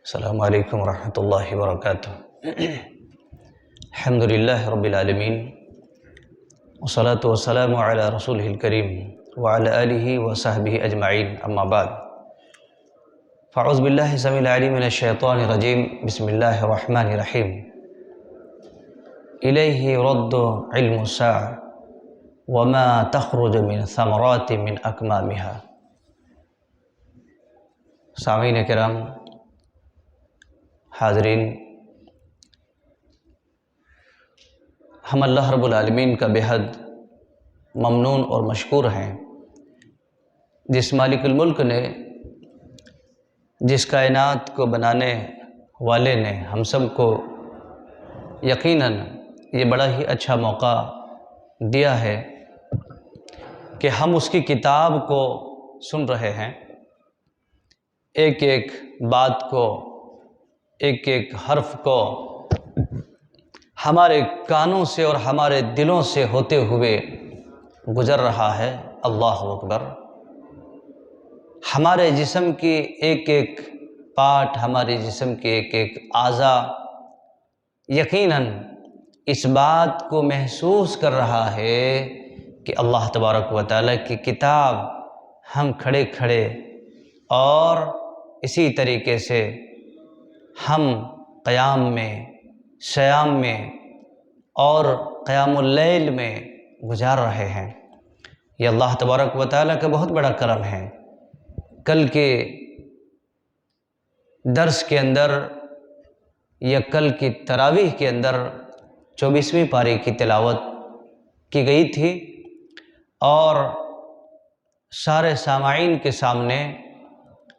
السلام علیکم ورحمۃ اللہ وبرکاتہ۔ الحمد للہ رب العالمین والصلاة والسلام علی رسولہ الکریم وعلی آلہ وصحبہ اجمعین، اما بعد فاعوذ باللہ السمیع العلیم من الشیطان الرجیم، بسم اللہ الرحمن الرحیم۔ الیہ یرد علم الساعة وما تخرج من ثمرات من اکمامها۔ سامعین کرام، حاضرین، ہم اللہ رب العالمین کا بےحد ممنون اور مشکور ہیں، جس مالک الملک نے، جس کائنات کو بنانے والے نے ہم سب کو یقیناً یہ بڑا ہی اچھا موقع دیا ہے کہ ہم اس کی کتاب کو سن رہے ہیں، ایک ایک بات کو، ایک ایک حرف کو ہمارے کانوں سے اور ہمارے دلوں سے ہوتے ہوئے گزر رہا ہے۔ اللہ اکبر۔ ہمارے جسم کی ایک ایک پارٹ، ہمارے جسم کے ایک ایک اعضا یقیناً اس بات کو محسوس کر رہا ہے کہ اللہ تبارک و تعالیٰ کی کتاب ہم کھڑے کھڑے اور اسی طریقے سے ہم قیام میں، صیام میں اور قیام اللیل میں گزار رہے ہیں۔ یہ اللہ تبارک و تعالیٰ کا بہت بڑا کرم ہے۔ کل کے درس کے اندر یا کل کی تراویح کے اندر 24ویں پارے کی تلاوت کی گئی تھی اور سارے سامعین کے سامنے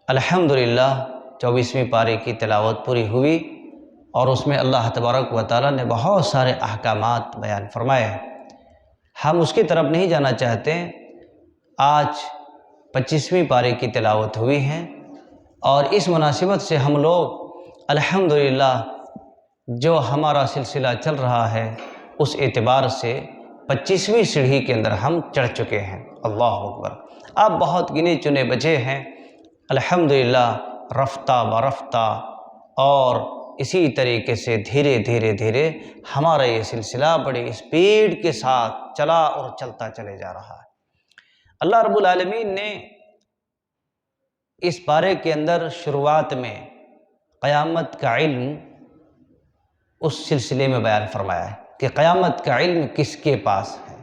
الحمدللہ 24ویں پارے کی تلاوت پوری ہوئی اور اس میں اللہ تبارک و تعالیٰ نے بہت سارے احکامات بیان فرمائے ہیں۔ ہم اس کی طرف نہیں جانا چاہتے۔ آج 25ویں پارے کی تلاوت ہوئی ہے اور اس مناسبت سے ہم لوگ الحمدللہ جو ہمارا سلسلہ چل رہا ہے اس اعتبار سے 25ویں سیڑھی کے اندر ہم چڑھ چکے ہیں۔ اللہ اکبر۔ اب بہت گنے چنے بچے ہیں، الحمدللہ رفتہ برفتہ اور اسی طریقے سے دھیرے دھیرے دھیرے ہمارا یہ سلسلہ بڑی اسپیڈ کے ساتھ چلا اور چلتا چلے جا رہا ہے۔ اللہ رب العالمین نے اس پارے کے اندر شروعات میں قیامت کا علم اس سلسلے میں بیان فرمایا ہے کہ قیامت کا علم کس کے پاس ہے؟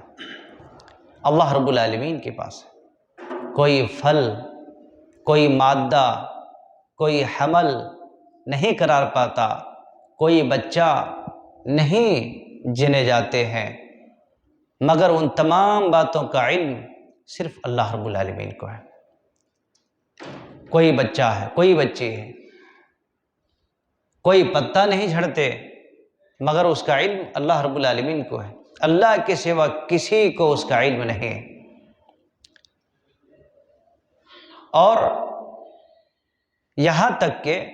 اللہ رب العالمین کے پاس ہے۔ کوئی پھل، کوئی مادہ، کوئی حمل نہیں قرار پاتا، کوئی بچہ نہیں جنے جاتے ہیں، مگر ان تمام باتوں کا علم صرف اللہ رب العالمین کو ہے۔ کوئی بچہ ہے، کوئی بچی ہے، کوئی پتا نہیں جھڑتے، مگر اس کا علم اللہ رب العالمین کو ہے۔ اللہ کے سوا کسی کو اس کا علم نہیں ہے۔ اور یہاں تک کہ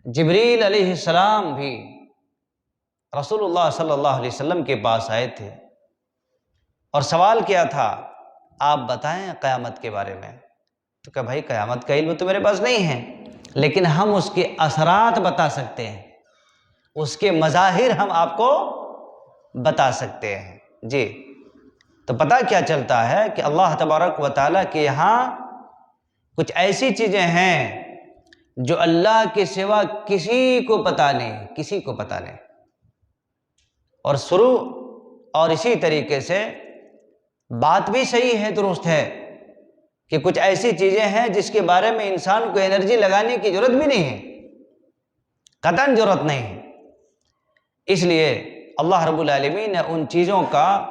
جبریل علیہ السلام بھی رسول اللہ صلی اللہ علیہ وسلم کے پاس آئے تھے اور سوال کیا تھا، آپ بتائیں قیامت کے بارے میں۔ تو کہا بھائی قیامت کا علم تو میرے پاس نہیں ہے، لیکن ہم اس کے اثرات بتا سکتے ہیں، اس کے مظاہر ہم آپ کو بتا سکتے ہیں۔ جی، تو پتہ کیا چلتا ہے کہ اللہ تبارک و تعالیٰ کے یہاں کچھ ایسی چیزیں ہیں جو اللہ کے سوا کسی کو پتہ نہیں، کسی کو پتہ نہیں۔ اور شروع اور اسی طریقے سے بات بھی صحیح ہے، درست ہے کہ کچھ ایسی چیزیں ہیں جس کے بارے میں انسان کو انرجی لگانے کی ضرورت بھی نہیں ہے، قطعاً ضرورت نہیں ہے۔ اس لیے اللہ رب العالمین نے ان چیزوں کا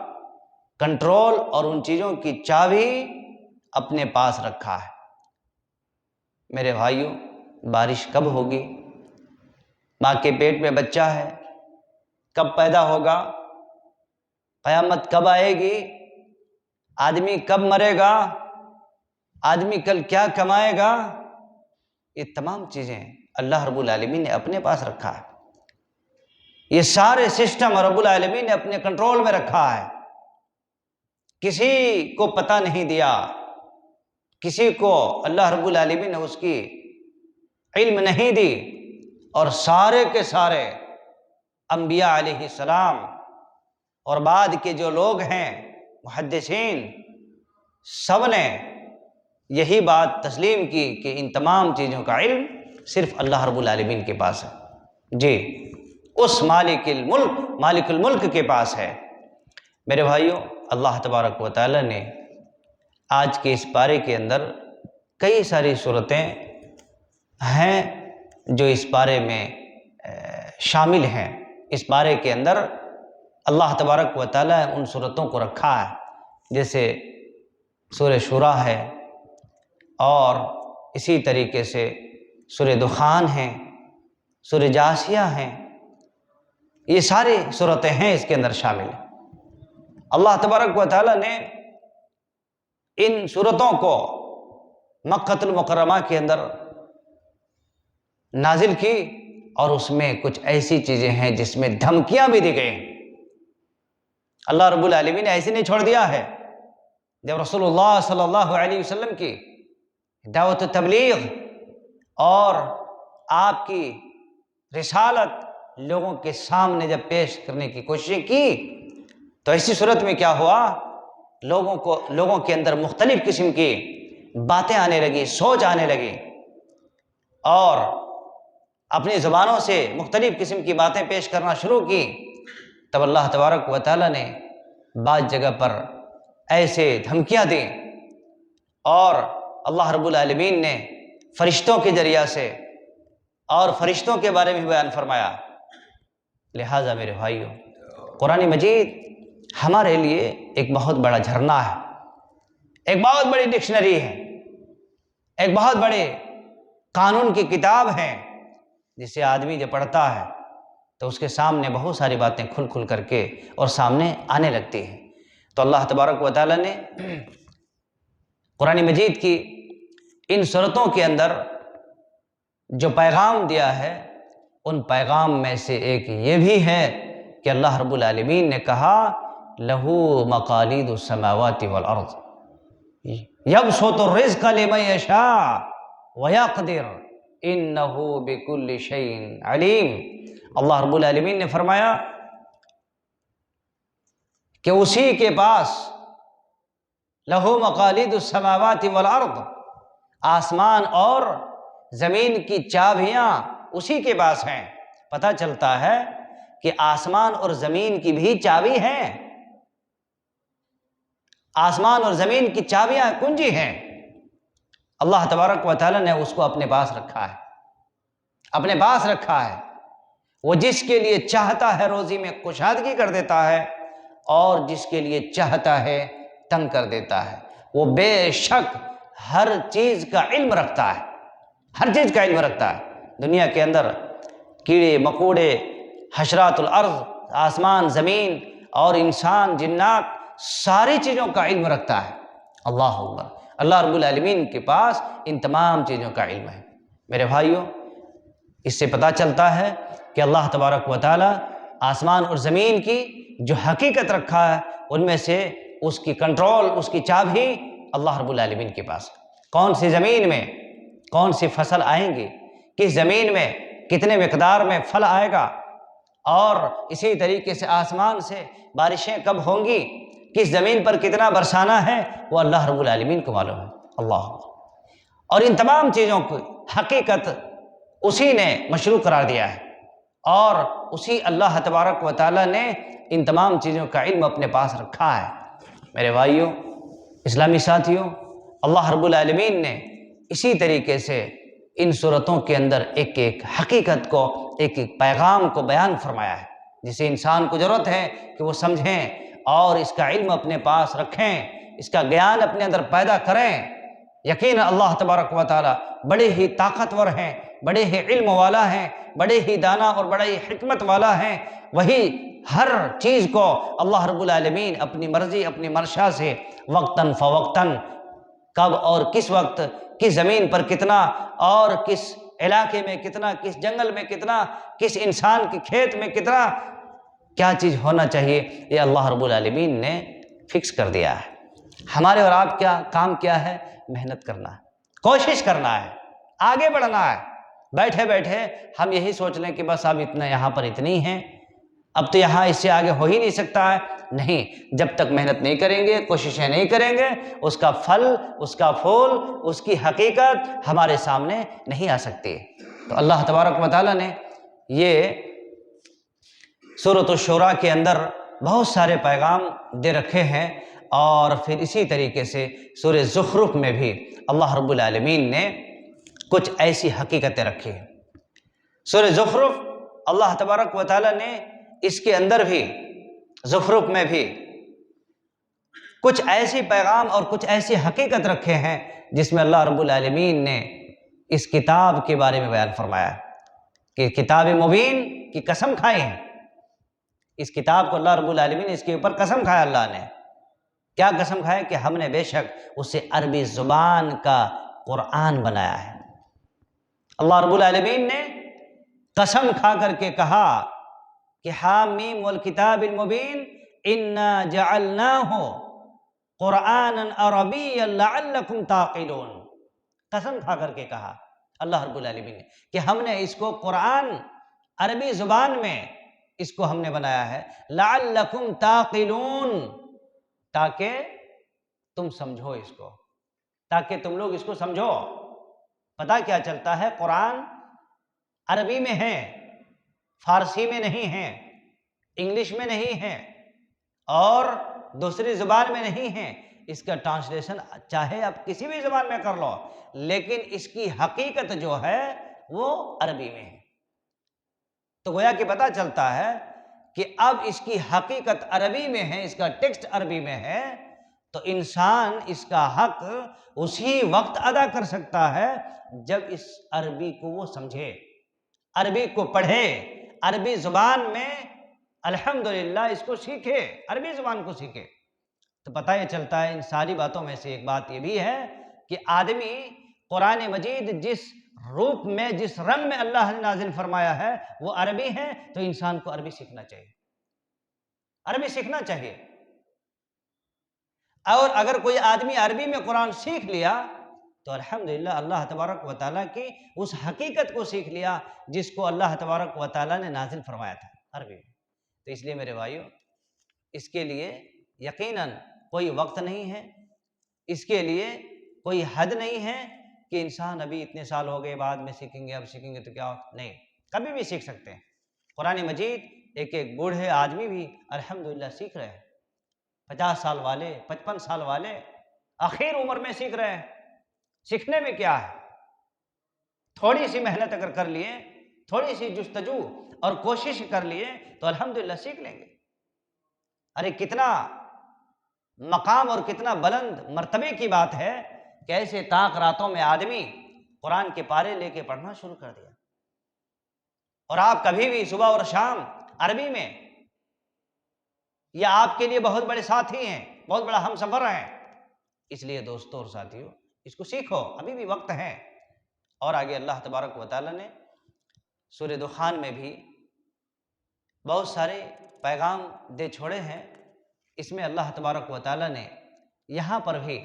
کنٹرول اور ان چیزوں کی چابی اپنے پاس رکھا ہے۔ میرے بھائیوں، بارش کب ہوگی؟ ماں کے پیٹ میں بچہ ہے، کب پیدا ہوگا؟ قیامت کب آئے گی؟ آدمی کب مرے گا؟ آدمی کل کیا کمائے گا؟ یہ تمام چیزیں اللہ رب العالمین نے اپنے پاس رکھا ہے۔ یہ سارے سسٹم رب العالمین نے اپنے کنٹرول میں رکھا ہے، کسی کو پتہ نہیں دیا، کسی کو اللہ رب العالمین نے اس کی علم نہیں دی، اور سارے کے سارے انبیاء علیہ السلام اور بعد کے جو لوگ ہیں محدثین، سب نے یہی بات تسلیم کی کہ ان تمام چیزوں کا علم صرف اللہ رب العالمین کے پاس ہے، جی اس مالک الملک کے پاس ہے۔ میرے بھائیوں، اللہ تبارک و تعالی نے آج کے اس پارے کے اندر کئی ساری صورتیں ہیں جو اس پارے میں شامل ہیں۔ اس پارے کے اندر اللہ تبارک و تعالی ان صورتوں کو رکھا ہے، جیسے سورہ شورا ہے، اور اسی طریقے سے سورہ دخان ہے، سورہ جاسیہ ہیں، یہ ساری صورتیں ہیں اس کے اندر شامل ہیں۔ اللہ تبارک و تعالی نے ان صورتوں کو مکہ المکرمہ کے اندر نازل کی، اور اس میں کچھ ایسی چیزیں ہیں جس میں دھمکیاں بھی دی گئی ہیں۔ اللہ رب العالمین نے ایسے نہیں چھوڑ دیا ہے۔ جب رسول اللہ صلی اللہ علیہ وسلم کی دعوت و تبلیغ اور آپ کی رسالت لوگوں کے سامنے جب پیش کرنے کی کوشش کی، تو ایسی صورت میں کیا ہوا، لوگوں کے اندر مختلف قسم کی باتیں آنے لگی، سوچ آنے لگی، اور اپنی زبانوں سے مختلف قسم کی باتیں پیش کرنا شروع کی۔ تب اللہ تبارک و تعالی نے بعض جگہ پر ایسے دھمکیاں دیں، اور اللہ رب العالمین نے فرشتوں کے ذریعہ سے اور فرشتوں کے بارے میں بیان فرمایا۔ لہٰذا میرے بھائیوں، قرآن مجید ہمارے لیے ایک بہت بڑا جھرنا ہے، ایک بہت بڑی ڈکشنری ہے، ایک بہت بڑے قانون کی کتاب ہے، جسے آدمی جب پڑھتا ہے تو اس کے سامنے بہت ساری باتیں کھل کھل کر کے اور سامنے آنے لگتی ہیں۔ تو اللہ تبارک و تعالی نے قرآن مجید کی ان صورتوں کے اندر جو پیغام دیا ہے، ان پیغام میں سے ایک یہ بھی ہے کہ اللہ رب العالمین نے کہا لہو مقالید السماوات والارض یبسط الرزق لمن یشاء ویقدر انہ بکل شیء علیم۔ اللہ رب العالمین نے فرمایا کہ اسی کے پاس لہو مقالید السماوات والارض، آسمان اور زمین کی چابیاں اسی کے پاس ہیں۔ پتہ چلتا ہے کہ آسمان اور زمین کی بھی چابی ہیں، آسمان اور زمین کی چابیاں کنجی ہیں۔ اللہ تبارک و تعالی نے اس کو اپنے پاس رکھا ہے، اپنے پاس رکھا ہے۔ وہ جس کے لیے چاہتا ہے روزی میں کشادگی کر دیتا ہے، اور جس کے لیے چاہتا ہے تنگ کر دیتا ہے۔ وہ بے شک ہر چیز کا علم رکھتا ہے، ہر چیز کا علم رکھتا ہے۔ دنیا کے اندر کیڑے مکوڑے، حشرات الارض، آسمان زمین اور انسان جنات، ساری چیزوں کا علم رکھتا ہے۔ اللہ اکبر، اللہ رب العالمین کے پاس ان تمام چیزوں کا علم ہے۔ میرے بھائیوں، اس سے پتہ چلتا ہے کہ اللہ تبارک و تعالی آسمان اور زمین کی جو حقیقت رکھا ہے، ان میں سے اس کی کنٹرول، اس کی چابی اللہ رب العالمین کے پاس۔ کون سی زمین میں کون سی فصل آئیں گی، کس زمین میں کتنے مقدار میں پھل آئے گا، اور اسی طریقے سے آسمان سے بارشیں کب ہوں گی، کس زمین پر کتنا برسانا ہے، وہ اللہ رب العالمین کو معلوم ہے۔ اللہ، اور ان تمام چیزوں کی حقیقت اسی نے مشروع قرار دیا ہے، اور اسی اللہ تبارک و تعالی نے ان تمام چیزوں کا علم اپنے پاس رکھا ہے۔ میرے بھائیوں، اسلامی ساتھیوں، اللہ رب العالمین نے اسی طریقے سے ان صورتوں کے اندر ایک ایک حقیقت کو، ایک ایک پیغام کو بیان فرمایا ہے، جسے انسان کو ضرورت ہے کہ وہ سمجھیں اور اس کا علم اپنے پاس رکھیں، اس کا گیان اپنے اندر پیدا کریں۔ یقیناً اللہ تبارک و تعالی بڑے ہی طاقتور ہیں، بڑے ہی علم والا ہیں، بڑے ہی دانا اور بڑے ہی حکمت والا ہیں۔ وہی ہر چیز کو اللہ رب العالمین اپنی مرضی، اپنی منشا سے وقتاً فوقتاً، کب اور کس وقت، کس زمین پر کتنا، اور کس علاقے میں کتنا، کس جنگل میں کتنا، کس انسان کے کھیت میں کتنا، کیا چیز ہونا چاہیے، یہ اللہ رب العالمین نے فکس کر دیا ہے۔ ہمارے اور آپ کیا کام کیا ہے؟ محنت کرنا ہے، کوشش کرنا ہے، آگے بڑھنا ہے، بیٹھے بیٹھے ہم یہی سوچ لیں کہ بس اب اتنا یہاں پر اتنی ہیں، اب تو یہاں اس سے آگے ہو ہی نہیں سکتا ہے۔ نہیں، جب تک محنت نہیں کریں گے، کوششیں نہیں کریں گے، اس کا پھل، اس کا پھول، اس کی حقیقت ہمارے سامنے نہیں آ سکتی۔ تو اللہ تبارک و تعالیٰ نے یہ سورۃ الشورى کے اندر بہت سارے پیغام دے رکھے ہیں، اور پھر اسی طریقے سے سورہ زخرف میں بھی اللہ رب العالمین نے کچھ ایسی حقیقتیں رکھی ہیں۔ سورہ زخرف اللہ تبارک و تعالیٰ نے اس کے اندر بھی، زخرف میں بھی کچھ ایسی پیغام اور کچھ ایسی حقیقت رکھے ہیں جس میں اللہ رب العالمین نے اس کتاب کے بارے میں بیان فرمایا ہے کہ کتاب مبین کی قسم کھائی ہے۔ اس کتاب کو اللہ رب العالمین نے اس کے اوپر قسم کھایا، اللہ نے کیا قسم کھایا کہ ہم نے بے شک اسے عربی زبان کا قرآن بنایا ہے۔ اللہ رب العالمین نے قسم کھا کر کے کہا کہ حامیم والکتاب المبین انا جعلناہ قرآنا عربیا لعلکم تعقلون، قسم کھا کر کے کہا اللہ رب العالمین نے کہ ہم نے اس کو قرآن عربی زبان میں اس کو ہم نے بنایا ہے، لعلکم تعقلون، تاکہ تم سمجھو اس کو، تاکہ تم لوگ اس کو سمجھو۔ پتہ کیا چلتا ہے؟ قرآن عربی میں ہے، فارسی میں نہیں ہے، انگلش میں نہیں ہے، اور دوسری زبان میں نہیں ہے۔ اس کا ٹرانسلیشن چاہے آپ کسی بھی زبان میں کر لو، لیکن اس کی حقیقت جو ہے وہ عربی میں ہے۔ تو گویا کہ پتہ چلتا ہے کہ اب اس کی حقیقت عربی میں ہے، اس کا ٹیکسٹ عربی میں ہے، تو انسان اس کا حق اسی وقت ادا کر سکتا ہے جب اس عربی کو وہ سمجھے، عربی کو پڑھے، عربی زبان میں الحمدللہ اس کو سیکھے، عربی زبان کو سیکھے۔ تو پتہ یہ چلتا ہے ان ساری باتوں میں سے ایک بات یہ بھی ہے کہ آدمی قرآن مجید جس روپ میں، جس رنگ میں اللہ نے نازل فرمایا ہے وہ عربی ہے، تو انسان کو عربی سیکھنا چاہیے، عربی سیکھنا چاہیے۔ اور اگر کوئی آدمی عربی میں قرآن سیکھ لیا تو الحمدللہ اللہ تبارک و تعالیٰ کی اس حقیقت کو سیکھ لیا جس کو اللہ تبارک و تعالیٰ نے نازل فرمایا تھا عربی میں۔ تو اس لیے میرے بھائیو، اس کے لیے یقیناً کوئی وقت نہیں ہے، اس کے لیے کوئی حد نہیں ہے کہ انسان ابھی اتنے سال ہو گئے بعد میں سیکھیں گے، اب سیکھیں گے تو کیا نہیں، کبھی بھی سیکھ سکتے ہیں۔ قرآن مجید ایک ایک بوڑھے آدمی بھی الحمدللہ سیکھ رہے ہیں، 50 سال والے، 55 سال والے آخر عمر میں سیکھ رہے ہیں۔ سیکھنے میں کیا ہے؟ تھوڑی سی محنت اگر کر لیے، تھوڑی سی جستجو اور کوشش کر لیے تو الحمدللہ سیکھ لیں گے۔ ارے کتنا مقام اور کتنا بلند مرتبے کی بات ہے کہ ایسے طاق راتوں میں آدمی قرآن کے پارے لے کے پڑھنا شروع کر دیا، اور آپ کبھی بھی صبح اور شام عربی میں، یہ آپ کے لیے بہت بڑے ساتھی ہیں، بہت بڑا ہم سفر ہیں۔ اس لیے دوستوں اور ساتھیوں، اس کو سیکھو، ابھی بھی وقت ہے۔ اور آگے اللہ تبارک و تعالیٰ نے سورہ دخان میں بھی بہت سارے پیغام دے چھوڑے ہیں۔ اس میں اللہ تبارک و تعالیٰ نے یہاں پر بھی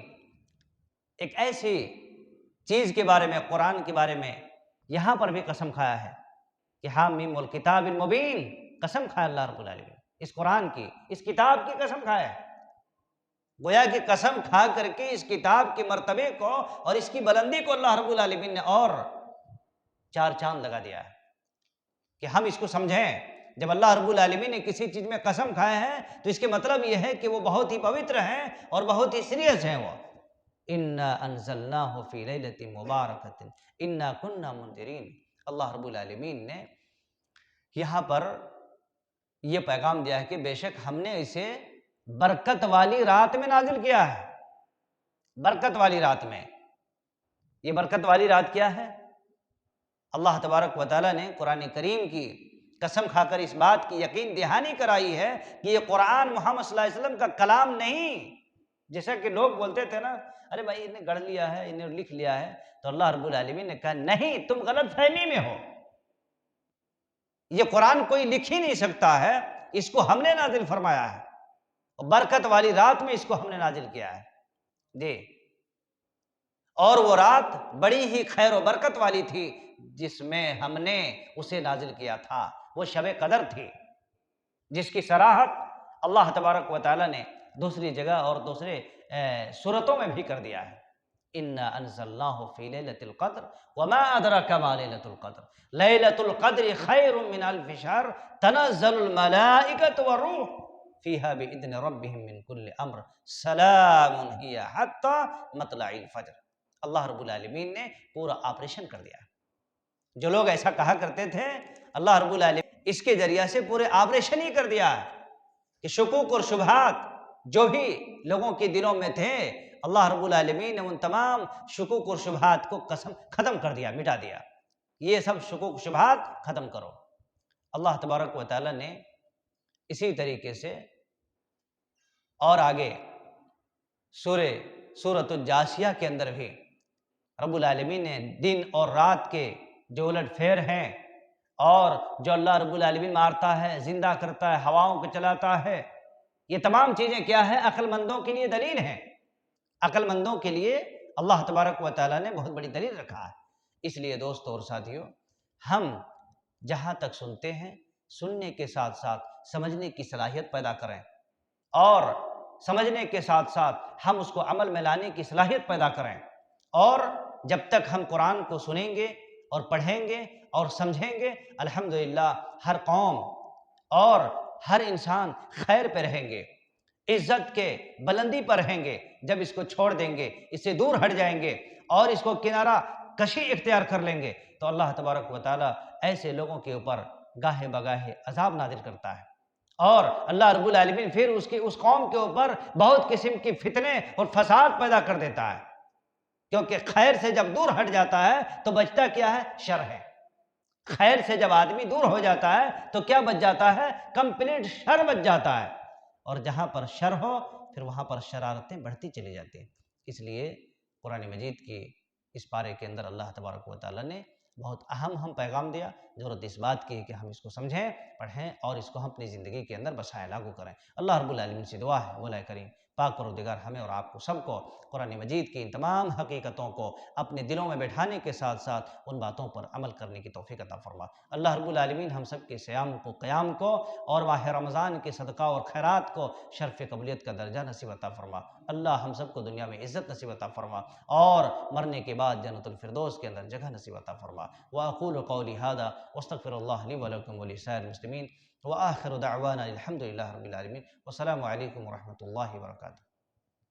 ایک ایسی چیز کے بارے میں، قرآن کے بارے میں یہاں پر بھی قسم کھایا ہے کہ حامیم والکتاب المبین، قسم کھایا اللہ رب العالمین، اس قرآن کی، اس کتاب کی قسم کھایا ہے۔ گویا کہ قسم کھا کر کے اس کتاب کے مرتبے کو اور اس کی بلندی کو اللہ رب العالمین نے اور 4 چاند لگا دیا ہے کہ ہم اس کو سمجھیں۔ جب اللہ رب العالمین نے کسی چیز میں قسم کھایا ہے تو اس کے مطلب یہ ہے کہ وہ بہت ہی پوتر ہیں اور بہت ہی سیریس ہیں۔ وہ انا انزلناہ فی لیلۃ مبارکۃ انا کنا منذرین، اللہ رب العالمین نے یہاں پر یہ پیغام دیا ہے کہ بے شک ہم نے اسے برکت والی رات میں نازل کیا ہے۔ برکت والی رات میں، یہ برکت والی رات کیا ہے؟ اللہ تبارک و تعالیٰ نے قرآن کریم کی قسم کھا کر اس بات کی یقین دہانی کرائی ہے کہ یہ قرآن محمد صلی اللہ علیہ وسلم کا کلام نہیں۔ جیسا کہ لوگ بولتے تھے نا، ارے بھائی انہیں گڑھ لیا ہے، انہیں لکھ لیا ہے، تو اللہ رب العالمین نے کہا نہیں، تم غلط فہمی میں ہو، یہ قرآن کوئی لکھ ہی نہیں سکتا ہے، اس کو ہم نے نازل فرمایا ہے، برکت والی رات میں اس کو ہم نے نازل کیا ہے جی۔ اور وہ رات بڑی ہی خیر و برکت والی تھی، جس میں ہم نے اسے نازل کیا تھا، وہ شب قدر تھی، جس کی صراحت اللہ تبارک و تعالیٰ نے دوسری جگہ اور دوسرے صورتوں میں بھی کر دیا ہے۔ اِنَّا أَنزَلْنَاهُ فِي لَيْلَةِ الْقَدْرِ وَمَا أَدْرَاكَ مَا لَيْلَةُ الْقَدْرِ لَيْلَةُ الْقَدْرِ خَيْرٌ مِّنْ أَلْفِ شَهْرٍ تَنَزَّلُ الْمَلَائِكَةُ وَالرُّوحُ فِيهَا بِإِذْنِ رَبِّهِم مِّن كُلِّ أَمْرٍ سَلَامٌ هِيَ حَتَّىٰ مَطْلَعِ الْفَجْرِ۔ اللہ رب العالمین نے پورا آپریشن کر دیا ہے۔ جو لوگ ایسا کہا کرتے تھے، اللہ رب العالمین اس کے ذریعہ سے پورے آپریشن ہی کر دیا ہے کہ شکوک اور شبہات جو بھی لوگوں کے دلوں میں تھے، اللہ رب العالمین نے ان تمام شکوک اور شبہات کو ختم کر دیا، مٹا دیا۔ یہ سب شکوک شبہات ختم کرو۔ اللہ تبارک و تعالیٰ نے اسی طریقے سے اور آگے سورۃ الجاسیہ کے اندر بھی رب العالمین نے دن اور رات کے جو الٹ پھیر ہیں، اور جو اللہ رب العالمین مارتا ہے، زندہ کرتا ہے، ہواؤں کو چلاتا ہے، یہ تمام چیزیں کیا ہے؟ عقل مندوں کے لیے دلیل ہیں۔ عقل مندوں کے لیے اللہ تبارک و تعالیٰ نے بہت بڑی دلیل رکھا ہے۔ اس لیے دوستو اور ساتھیوں، ہم جہاں تک سنتے ہیں، سننے کے ساتھ ساتھ سمجھنے کی صلاحیت پیدا کریں، اور سمجھنے کے ساتھ ساتھ ہم اس کو عمل میں لانے کی صلاحیت پیدا کریں۔ اور جب تک ہم قرآن کو سنیں گے اور پڑھیں گے اور سمجھیں گے، الحمدللہ ہر قوم اور ہر انسان خیر پہ رہیں گے، عزت کے بلندی پر رہیں گے۔ جب اس کو چھوڑ دیں گے، اس سے دور ہٹ جائیں گے اور اس کو کنارہ کشی اختیار کر لیں گے، تو اللہ تبارک و تعالیٰ ایسے لوگوں کے اوپر گاہے بگاہے عذاب نازل کرتا ہے، اور اللہ رب العالمین پھر اس قوم کے اوپر بہت قسم کی فتنے اور فساد پیدا کر دیتا ہے، کیونکہ خیر سے جب دور ہٹ جاتا ہے تو بچتا کیا ہے؟ شر ہے۔ خیر سے جب آدمی دور ہو جاتا ہے تو کیا بچ جاتا ہے؟ کمپلیٹ شر بچ جاتا ہے، اور جہاں پر شر ہو پھر وہاں پر شرارتیں بڑھتی چلی جاتی ہیں۔ اس لیے قرآن مجید کی اس پارے کے اندر اللہ تبارک و تعالیٰ نے بہت اہم پیغام دیا۔ ضرورت اس بات کی ہے کہ ہم اس کو سمجھیں، پڑھیں اور اس کو ہم اپنی زندگی کے اندر بسائیں، لاگو کریں۔ اللہ رب العالمین سے دعا ہے، مولا کریم پاک پروردگار ہمیں اور آپ کو سب کو قرآن مجید کی ان تمام حقیقتوں کو اپنے دلوں میں بٹھانے کے ساتھ ساتھ ان باتوں پر عمل کرنے کی توفیق عطا فرما۔ اللہ رب العالمین ہم سب کے صیام کو، قیام کو اور ماہ رمضان کے صدقہ اور خیرات کو شرف قبولیت کا درجہ نصیب عطا فرما۔ اللہ ہم سب کو دنیا میں عزت نصیب عطا فرما، اور مرنے کے بعد جنت الفردوس کے اندر جگہ نصیب عطا فرما۔ وأقول قولي هذا واستغفر الله لي ولكم ولسائر المسلمين، وآخر دعوانا الحمد لله رب العالمين، والسلام عليكم ورحمة الله وبركاته۔